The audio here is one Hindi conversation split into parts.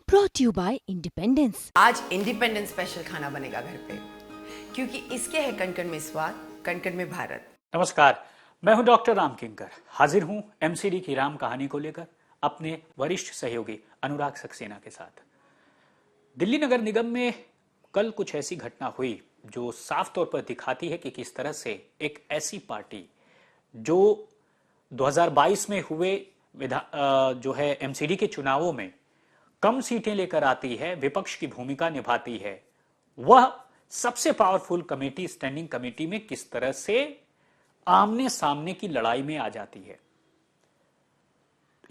brought you by Independence। आज इंडिपेंडेंस स्पेशल खाना बनेगा घर पे, क्योंकि इसके है कण-कण में स्वाद, कण-कण में भारत। नमस्कार, मैं हूं डॉक्टर राम किंकर। हाजिर हूं एमसीडी की राम कहानी को लेकर अपने वरिष्ठ सहयोगी अनुराग सक्सेना के साथ। दिल्ली नगर निगम में कल कुछ ऐसी घटना हुई जो साफ तौर पर दिखाती है कि किस तरह से एक ऐसी पार्टी जो 2022 में हुए जो है एमसीडी के चुनावों में कम सीटें लेकर आती है, विपक्ष की भूमिका निभाती है, वह सबसे पावरफुल कमेटी, स्टैंडिंग कमेटी में किस तरह से आमने सामने की लड़ाई में आ जाती है।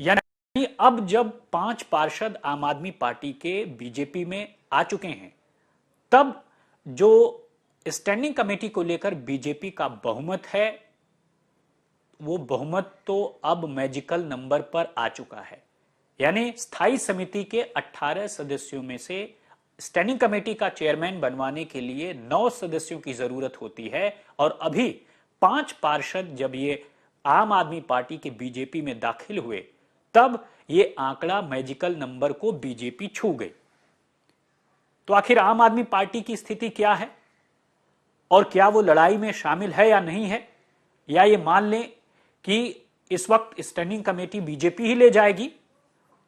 यानी अब जब 5 पार्षद आम आदमी पार्टी के बीजेपी में आ चुके हैं, तब जो स्टैंडिंग कमेटी को लेकर बीजेपी का बहुमत है, वो बहुमत तो अब मैजिकल नंबर पर आ चुका है। यानी स्थायी समिति के 18 सदस्यों में से स्टैंडिंग कमेटी का चेयरमैन बनवाने के लिए 9 सदस्यों की जरूरत होती है, और अभी 5 पार्षद जब ये आम आदमी पार्टी के बीजेपी में दाखिल हुए, तब ये आंकड़ा मैजिकल नंबर को बीजेपी छू गई। तो आखिर आम आदमी पार्टी की स्थिति क्या है, और क्या वो लड़ाई में शामिल है या नहीं है, या ये मान लें कि इस वक्त स्टैंडिंग कमेटी बीजेपी ही ले जाएगी।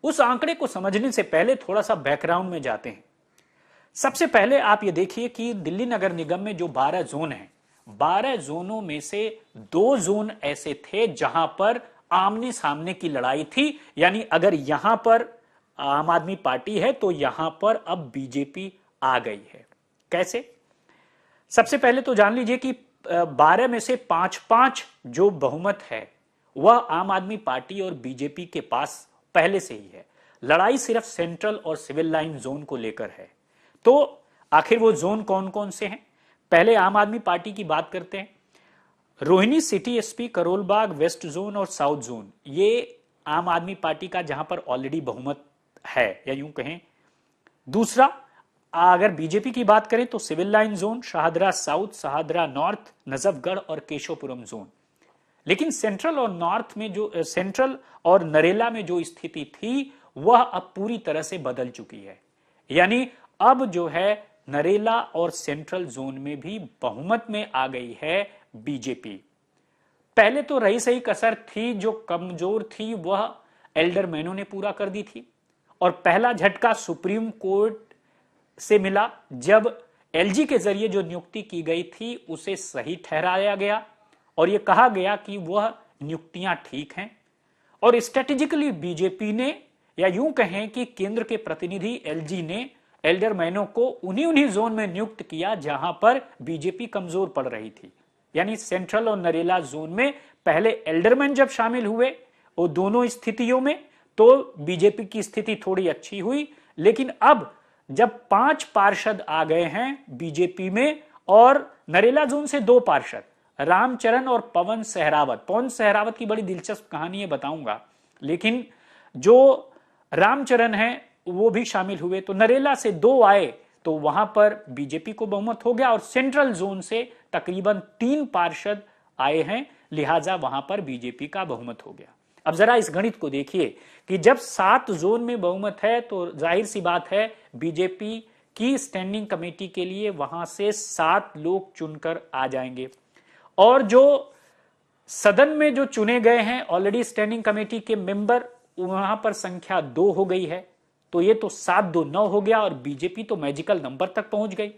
उस आंकड़े को समझने से पहले थोड़ा सा बैकग्राउंड में जाते हैं। सबसे पहले आप ये देखिए कि दिल्ली नगर निगम में जो 12 जोन हैं, 12 जोनों में से 2 जोन ऐसे थे जहां पर आमने सामने की लड़ाई थी। यानी अगर यहां पर आम आदमी पार्टी है तो यहां पर अब बीजेपी आ गई है। कैसे? सबसे पहले तो जान लीजिए कि 12 में से 5-5 जो बहुमत है वह आम आदमी पार्टी और बीजेपी के पास पहले से ही है। लड़ाई सिर्फ सेंट्रल और सिविल लाइन जोन को लेकर है। तो आखिर वो जोन कौन कौन से हैं? पहले आम आदमी पार्टी की बात करते हैं। Rohini city SP, Karol Bagh west zone और साउथ जोन, ये आम आदमी पार्टी का जहां पर ऑलरेडी बहुमत है, या यूं कहें। दूसरा, अगर बीजेपी की बात करें तो civil line zone, Shahdara south, Shahdara north, Najafgarh और केशवपुरम जोन। लेकिन सेंट्रल और नॉर्थ में जो सेंट्रल और नरेला में जो स्थिति थी वह अब पूरी तरह से बदल चुकी है। यानी अब जो है नरेला और सेंट्रल जोन में भी बहुमत में आ गई है बीजेपी। पहले तो रही सही कसर थी, जो कमजोर थी वह एल्डरमैनों ने पूरा कर दी थी, और पहला झटका सुप्रीम कोर्ट से मिला जब एलजी के जरिए जो नियुक्ति की गई थी उसे सही ठहराया गया, और यह कहा गया कि वह नियुक्तियां ठीक हैं। और स्ट्रेटेजिकली बीजेपी ने, या यूं कहें कि केंद्र के प्रतिनिधि एलजी ने एल्डरमैनों को उन्हीं जोन में नियुक्त किया जहां पर बीजेपी कमजोर पड़ रही थी। यानी सेंट्रल और नरेला जोन में पहले एल्डरमैन जब शामिल हुए वो दोनों स्थितियों में, तो बीजेपी की स्थिति थोड़ी अच्छी हुई। लेकिन अब जब 5 पार्षद आ गए हैं बीजेपी में, और नरेला जोन से 2 पार्षद, रामचरण और पवन सहरावत की बड़ी दिलचस्प कहानी है, बताऊंगा। लेकिन जो रामचरण है वो भी शामिल हुए, तो नरेला से 2 आए तो वहां पर बीजेपी को बहुमत हो गया, और सेंट्रल जोन से तकरीबन 3 पार्षद आए हैं, लिहाजा वहां पर बीजेपी का बहुमत हो गया। अब जरा इस गणित को देखिए कि जब 7 जोन में बहुमत है तो जाहिर सी बात है बीजेपी की स्टैंडिंग कमेटी के लिए वहां से 7 लोग चुनकर आ जाएंगे, और जो सदन में जो चुने गए हैं ऑलरेडी स्टैंडिंग कमेटी के मेंबर, वहां पर संख्या 2 हो गई है। तो ये तो 7-2-9 हो गया, और बीजेपी तो मैजिकल नंबर तक पहुंच गई।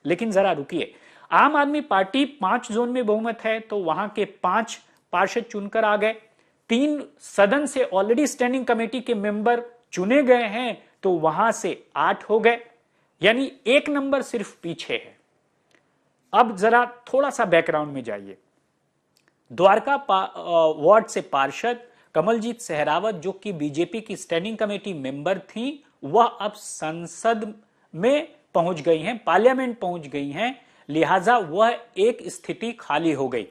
लेकिन जरा रुकिए, आम आदमी पार्टी 5 जोन में बहुमत है तो वहां के 5 पार्षद चुनकर आ गए। 3 सदन से ऑलरेडी स्टैंडिंग कमेटी के मेंबर चुने गए हैं तो वहां से 8 हो गए, यानी 1 नंबर सिर्फ पीछे है। अब जरा थोड़ा सा बैकग्राउंड में जाइए। द्वारका वार्ड से पार्षद कमलजीत सहरावत, जो कि बीजेपी की स्टैंडिंग कमेटी मेंबर थी, वह अब संसद में पहुंच गई हैं, पार्लियामेंट पहुंच गई हैं, लिहाजा वह एक स्थिति खाली हो गई।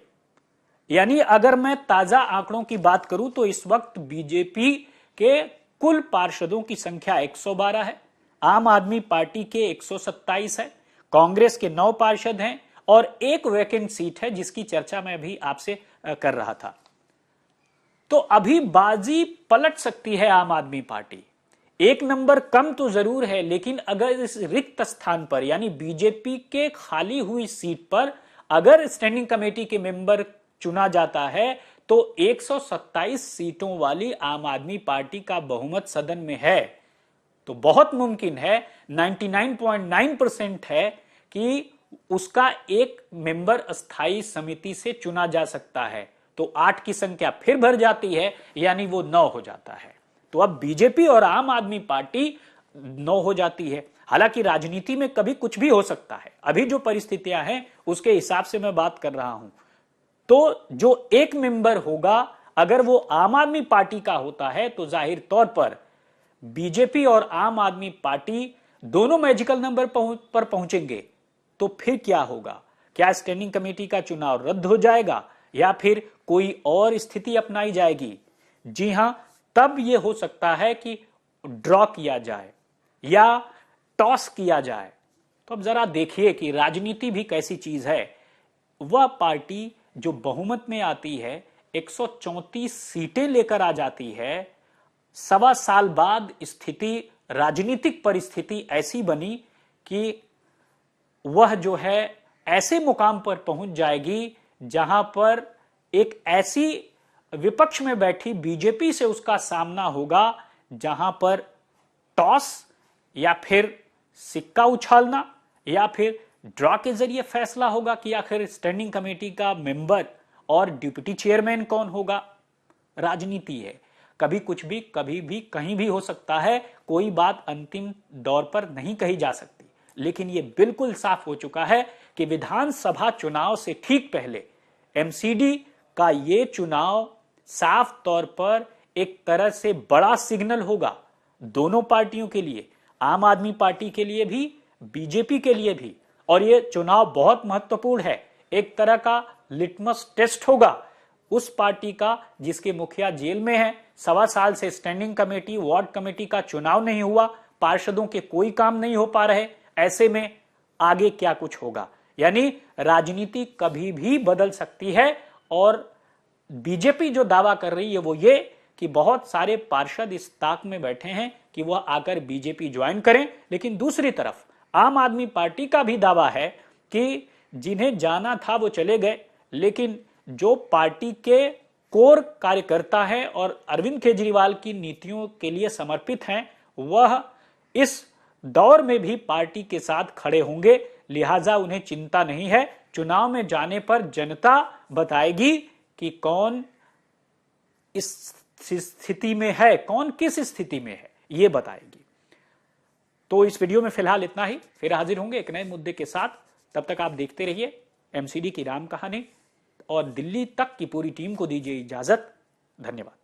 यानी अगर मैं ताजा आंकड़ों की बात करूं तो इस वक्त बीजेपी के कुल पार्षदों की संख्या 112 है, आम आदमी पार्टी के 127 है, कांग्रेस के 9 पार्षद हैं, और एक वैकेंट सीट है जिसकी चर्चा मैं अभी आपसे कर रहा था। तो अभी बाजी पलट सकती है आम आदमी पार्टी। एक नंबर कम तो जरूर है, लेकिन अगर इस रिक्त स्थान पर यानी बीजेपी के खाली हुई सीट पर अगर स्टैंडिंग कमेटी के मेंबर चुना जाता है तो 127 सीटों वाली आम आदमी पार्टी का बहुमत सदन में है। तो बहुत मुमकिन है, 99.9% है कि उसका एक मेंबर अस्थाई समिति से चुना जा सकता है। तो 8 की संख्या फिर भर जाती है, यानी वो 9 हो जाता है। तो अब बीजेपी और आम आदमी पार्टी 9 हो जाती है। हालांकि राजनीति में कभी कुछ भी हो सकता है, अभी जो परिस्थितियां हैं उसके हिसाब से मैं बात कर रहा हूं। तो जो एक मेंबर होगा अगर वो आम आदमी पार्टी का होता है तो जाहिर तौर पर बीजेपी और आम आदमी पार्टी दोनों मैजिकल नंबर पर पहुंचेंगे। तो फिर क्या होगा? क्या स्टैंडिंग कमेटी का चुनाव रद्द हो जाएगा या फिर कोई और स्थिति अपनाई जाएगी? जी हां, तब यह हो सकता है कि ड्रॉ किया जाए या टॉस किया जाए। तो अब जरा देखिए कि राजनीति भी कैसी चीज है। वह पार्टी जो बहुमत में आती है, 134 सीटें लेकर आ जाती है, 1.25 साल बाद स्थिति, राजनीतिक परिस्थिति ऐसी बनी कि वह जो है ऐसे मुकाम पर पहुंच जाएगी जहां पर एक ऐसी विपक्ष में बैठी बीजेपी से उसका सामना होगा जहां पर टॉस या फिर सिक्का उछालना या फिर ड्रॉ के जरिए फैसला होगा कि आखिर स्टैंडिंग कमेटी का मेंबर और डिप्टी चेयरमैन कौन होगा। राजनीति है, कभी कुछ भी कभी भी कहीं भी हो सकता है, कोई बात अंतिम दौर पर नहीं कही जा सकती। लेकिन यह बिल्कुल साफ हो चुका है कि विधानसभा चुनाव से ठीक पहले एमसीडी का यह चुनाव साफ तौर पर एक तरह से बड़ा सिग्नल होगा दोनों पार्टियों के लिए, आम आदमी पार्टी के लिए भी, बीजेपी के लिए भी। और यह चुनाव बहुत महत्वपूर्ण है, एक तरह का लिटमस टेस्ट होगा उस पार्टी का जिसके मुखिया जेल में है। 1.25 साल से स्टैंडिंग कमेटी, वार्ड कमेटी का चुनाव नहीं हुआ, पार्षदों के कोई काम नहीं हो पा रहे। ऐसे में आगे क्या कुछ होगा? यानी राजनीति कभी भी बदल सकती है। और बीजेपी जो दावा कर रही है वो ये कि बहुत सारे पार्षद इस ताक में बैठे हैं कि वह आकर बीजेपी ज्वाइन करें। लेकिन दूसरी तरफ आम आदमी पार्टी का भी दावा है कि जिन्हें जाना था वो चले गए, लेकिन जो पार्टी के कोर कार्यकर्ता हैं और अरविंद केजरीवाल की नीतियों के लिए समर्पित हैं, वह इस दौर में भी पार्टी के साथ खड़े होंगे। लिहाजा उन्हें चिंता नहीं है। चुनाव में जाने पर जनता बताएगी कि कौन इस स्थिति में है, कौन किस स्थिति में है, यह बताएगी। तो इस वीडियो में फिलहाल इतना ही, फिर हाजिर होंगे एक नए मुद्दे के साथ। तब तक आप देखते रहिए एमसीडी की राम कहानी और दिल्ली तक की पूरी टीम को दीजिए इजाजत। धन्यवाद।